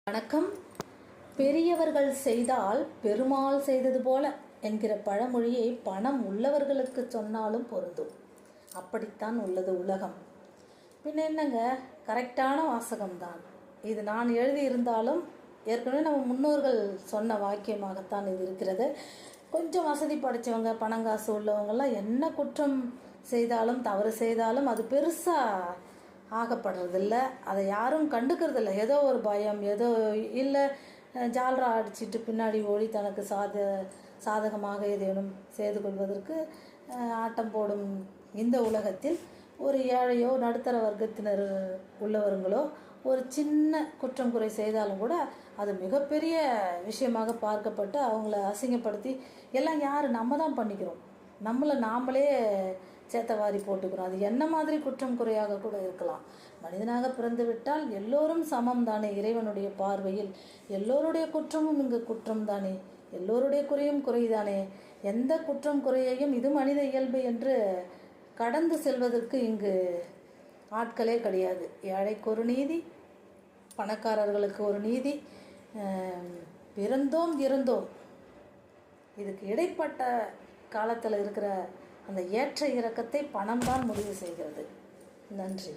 வணக்கம். பெரியவர்கள் செய்தால் பெருமாள் செய்தது போல என்கிற பழமொழியை பணம் உள்ளவர்களுக்கு சொன்னாலும் பொருந்தும். அப்படித்தான் உள்ளது உலகம். பின்ன என்னங்க, கரெக்டான வாசகம்தான் இது. நான் எழுதியிருந்தாலும் ஏற்கனவே நம்ம முன்னோர்கள் சொன்ன வாக்கியமாகத்தான் இது இருக்கிறது. கொஞ்சம் வசதி படைத்தவங்க, பணங்காசு உள்ளவங்கெல்லாம் என்ன குற்றம் செய்தாலும் தவறு செய்தாலும் அது பெருசாக ஆகப்படுறதில்ல. அதை யாரும் கண்டுக்கிறதில்ல. ஏதோ ஒரு பயம், ஏதோ இல்லை ஜால்ரா அடிச்சிட்டு பின்னாடி ஓடி தனக்கு சாதகமாக ஏதேனும் செய்து கொள்வதற்கு ஆட்டம் போடும் இந்த உலகத்தில் ஒரு ஏழையோ நடுத்தர வர்க்கத்தினர் உள்ளவர்களோ ஒரு சின்ன குற்றம் குறை செய்தாலும் கூட அது மிகப்பெரிய விஷயமாக பார்க்கப்பட்டு அவங்கள அசிங்கப்படுத்தி எல்லாம் யார் நம்ம தான் பண்ணிக்கிறோம். நம்மளை நாமளே சேத்தவாரி போட்டுக்கிறோம். அது என்ன மாதிரி குற்றம் குறையாக கூட இருக்கலாம். மனிதனாக பிறந்து விட்டால் எல்லோரும் சமம் தானே இறைவனுடைய பார்வையில். எல்லோருடைய குற்றமும் இங்கு குற்றம் தானே, எல்லோருடைய குறையும் குறைதானே. எந்த குற்றம் குறையையும் இது மனித இயல்பு என்று கடந்து செல்வதற்கு இங்கு ஆட்களே கிடையாது. ஏழைக்கு ஒரு நீதி, பணக்காரர்களுக்கு ஒரு நீதி, பிறந்தோம் இருந்தோம். இதுக்கு இடைப்பட்ட காலத்தில் இருக்கிற அந்த ஏற்ற இறக்கத்தை பணம்தான் முடிவு செய்கிறது. நன்றி.